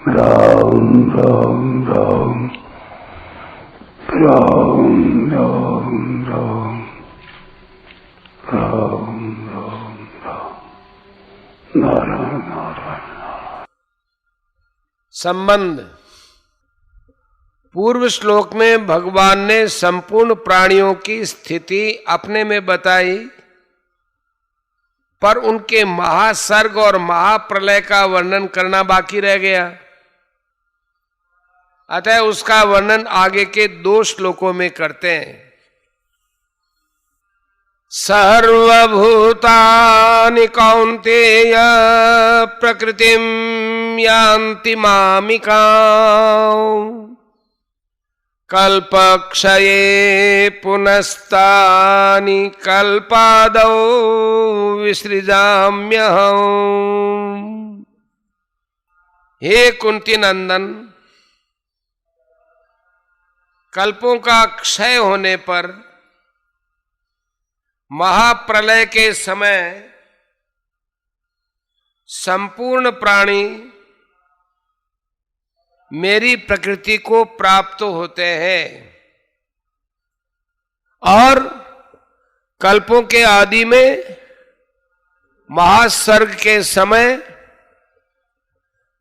राम राम राम राम राम राम राम राम राम नारायण नारायण। संबंध। पूर्व श्लोक में भगवान ने संपूर्ण प्राणियों की स्थिति अपने में बताई, पर उनके महासर्ग और महाप्रलय का वर्णन करना बाकी रह गया। अतः उसका वर्णन आगे के 2 श्लोकों में करते हैं। सर्वभूतानि कौन्तेय प्रकृतिं यान्ति मामिकाम् कल्पक्षये पुनस्तानि कल्पादौ विसृजाम्यहम्। हे कुंती नंदन, कल्पों का क्षय होने पर महाप्रलय के समय संपूर्ण प्राणी मेरी प्रकृति को प्राप्त होते हैं और कल्पों के आदि में महासर्ग के समय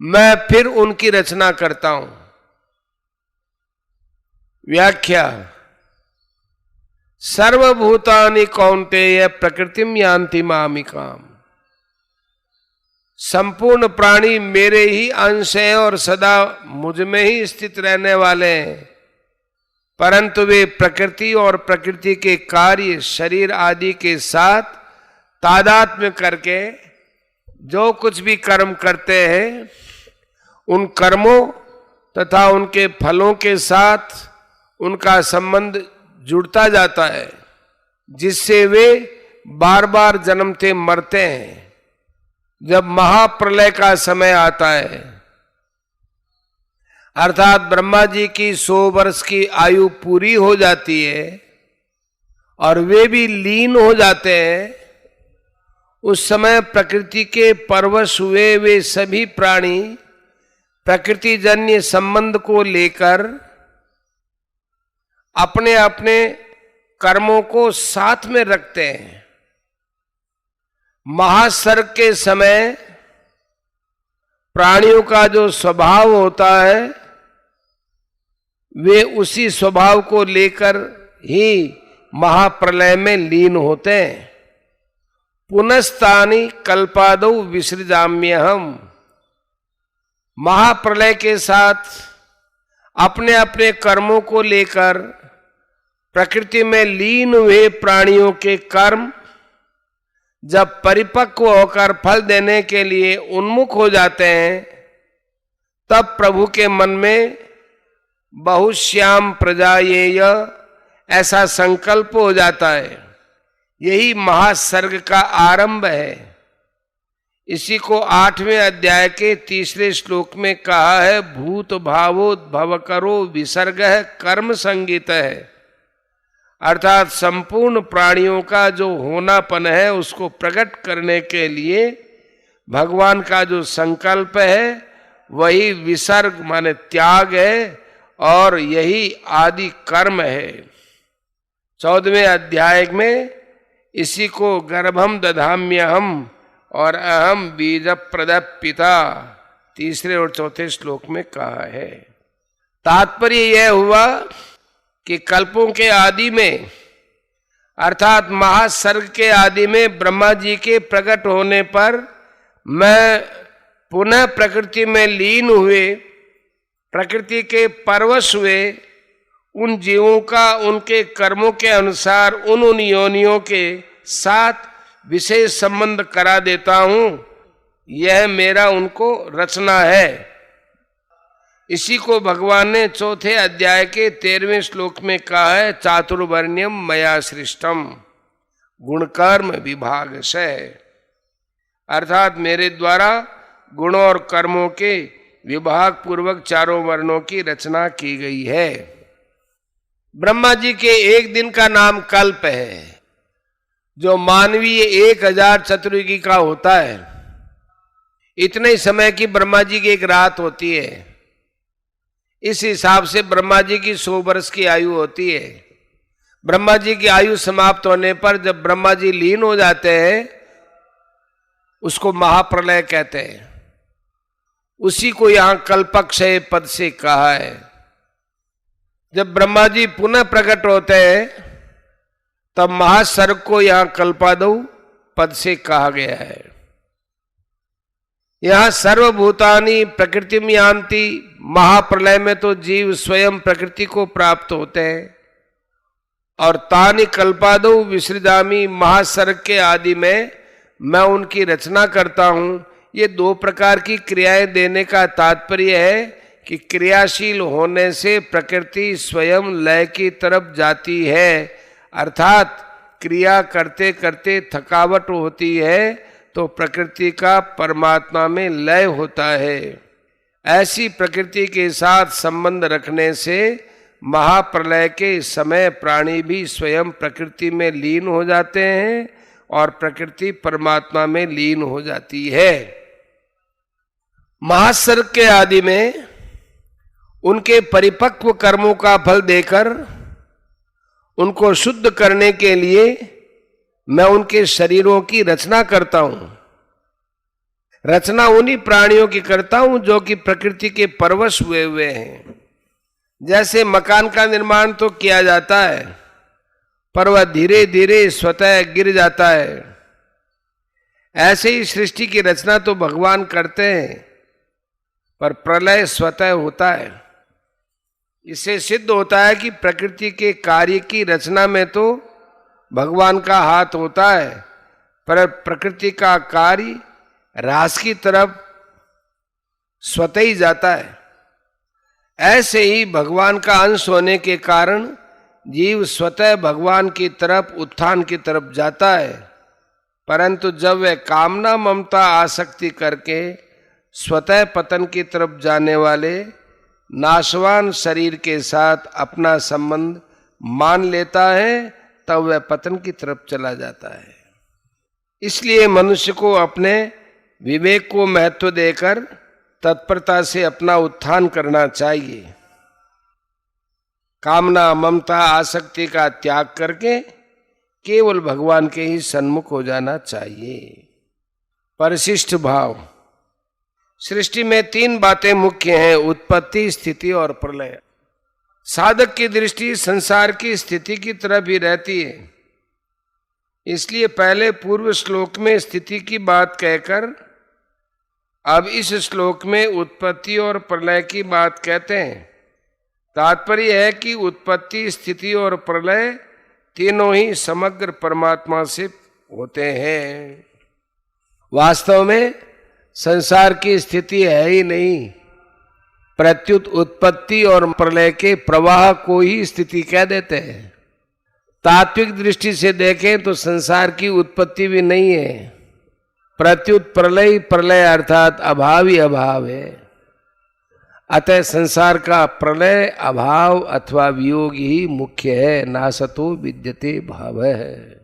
मैं फिर उनकी रचना करता हूं। व्याख्या। सर्वभूतानि कौन्तेय प्रकृतिम यान्ति मामिकाम। संपूर्ण प्राणी मेरे ही अंश हैं और सदा मुझ में ही स्थित रहने वाले हैं, परंतु वे प्रकृति और प्रकृति के कार्य शरीर आदि के साथ तादात्म्य करके जो कुछ भी कर्म करते हैं, उन कर्मों तथा उनके फलों के साथ उनका संबंध जुड़ता जाता है, जिससे वे बार बार जन्मते मरते हैं। जब महाप्रलय का समय आता है, अर्थात ब्रह्मा जी की 100 वर्ष की आयु पूरी हो जाती है और वे भी लीन हो जाते हैं, उस समय प्रकृति के परवश हुए वे सभी प्राणी प्रकृति जन्य संबंध को लेकर अपने अपने कर्मों को साथ में रखते हैं। महासर्ग के समय प्राणियों का जो स्वभाव होता है, वे उसी स्वभाव को लेकर ही महाप्रलय में लीन होते हैं। पुनस्तानि कल्पादौ विसृजाम्यहम्। महाप्रलय के साथ अपने अपने कर्मों को लेकर प्रकृति में लीन हुए प्राणियों के कर्म जब परिपक्व होकर फल देने के लिए उन्मुख हो जाते हैं, तब प्रभु के मन में बहुश्याम प्रजायेय ऐसा संकल्प हो जाता है। यही महासर्ग का आरंभ है। इसी को 8वें अध्याय के 3 श्लोक में कहा है, भूत भावोद्भव करो विसर्ग कर्म संगीत है। अर्थात संपूर्ण प्राणियों का जो होनापन है उसको प्रकट करने के लिए भगवान का जो संकल्प है वही विसर्ग माने त्याग है और यही आदि कर्म है। 14वें अध्याय में इसी को गर्भम दधाम्यहम और अहम बीज प्रद पिता 3 और 4 श्लोक में कहा है। तात्पर्य यह हुआ कि कल्पों के आदि में अर्थात महासर्ग के आदि में ब्रह्मा जी के प्रकट होने पर मैं पुनः प्रकृति में लीन हुए, प्रकृति के परवश हुए उन जीवों का उनके कर्मों के अनुसार उन योनियों के साथ विशेष संबंध करा देता हूं। यह मेरा उनको रचना है। इसी को भगवान ने 4 अध्याय के 13वें श्लोक में कहा है, चातुर्वर्ण्यम मया सृष्टम गुणकर्म विभाग से। अर्थात मेरे द्वारा गुणों और कर्मों के विभाग पूर्वक 4 वर्णों की रचना की गई है। ब्रह्मा जी के एक दिन का नाम कल्प है, जो मानवीय 1000 चतुर्युगी का होता है। इतने ही समय की ब्रह्मा जी की एक रात होती है। इस हिसाब से ब्रह्मा जी की 100 वर्ष की आयु होती है। ब्रह्मा जी की आयु समाप्त होने पर जब ब्रह्मा जी लीन हो जाते हैं, उसको महाप्रलय कहते हैं। उसी को यहां कल्पक्षय पद से कहा है। जब ब्रह्मा जी पुनः प्रकट होते हैं तब महासर्ग को यहां कल्पादौ पद से कहा गया है। यहां सर्वभूतानि प्रकृति में यान्ति, महाप्रलय में तो जीव स्वयं प्रकृति को प्राप्त होते हैं। और तानि कल्पादौ विसृजामि, महासर्ग के आदि में मैं उनकी रचना करता हूं। ये 2 प्रकार की क्रियाएं देने का तात्पर्य है कि क्रियाशील होने से प्रकृति स्वयं लय की तरफ जाती है, अर्थात क्रिया करते करते थकावट होती है तो प्रकृति का परमात्मा में लय होता है। ऐसी प्रकृति के साथ संबंध रखने से महाप्रलय के समय प्राणी भी स्वयं प्रकृति में लीन हो जाते हैं और प्रकृति परमात्मा में लीन हो जाती है। महासर्ग के आदि में उनके परिपक्व कर्मों का फल देकर उनको शुद्ध करने के लिए मैं उनके शरीरों की रचना करता हूं। रचना उन्हीं प्राणियों की करता हूं जो कि प्रकृति के परवश हुए हैं। जैसे मकान का निर्माण तो किया जाता है पर वह धीरे धीरे स्वतः गिर जाता है, ऐसे ही सृष्टि की रचना तो भगवान करते हैं पर प्रलय स्वतः होता है। इससे सिद्ध होता है कि प्रकृति के कार्य की रचना में तो भगवान का हाथ होता है, पर प्रकृति का कार्य ह्रास की तरफ स्वतः ही जाता है। ऐसे ही भगवान का अंश होने के कारण जीव स्वतः भगवान की तरफ उत्थान की तरफ जाता है, परंतु जब वह कामना ममता आसक्ति करके स्वतः पतन की तरफ जाने वाले नाशवान शरीर के साथ अपना संबंध मान लेता है तब वह पतन की तरफ चला जाता है। इसलिए मनुष्य को अपने विवेक को महत्व देकर तत्परता से अपना उत्थान करना चाहिए। कामना ममता आसक्ति का त्याग करके केवल भगवान के ही सन्मुख हो जाना चाहिए। परिशिष्ट भाव। सृष्टि में 3 बातें मुख्य हैं, उत्पत्ति, स्थिति और प्रलय। साधक की दृष्टि संसार की स्थिति की तरफ ही रहती है, इसलिए पहले पूर्व श्लोक में स्थिति की बात कहकर अब इस श्लोक में उत्पत्ति और प्रलय की बात कहते हैं। तात्पर्य है कि उत्पत्ति, स्थिति और प्रलय तीनों ही समग्र परमात्मा से होते हैं। वास्तव में संसार की स्थिति है ही नहीं, प्रत्युत उत्पत्ति और प्रलय के प्रवाह को ही स्थिति कह देते हैं। तात्विक दृष्टि से देखें तो संसार की उत्पत्ति भी नहीं है, प्रत्युत प्रलय प्रलय अर्थात अभाव ही अभाव है। अतः संसार का प्रलय अभाव अथवा वियोग ही मुख्य है। नासतो विद्यते भाव है।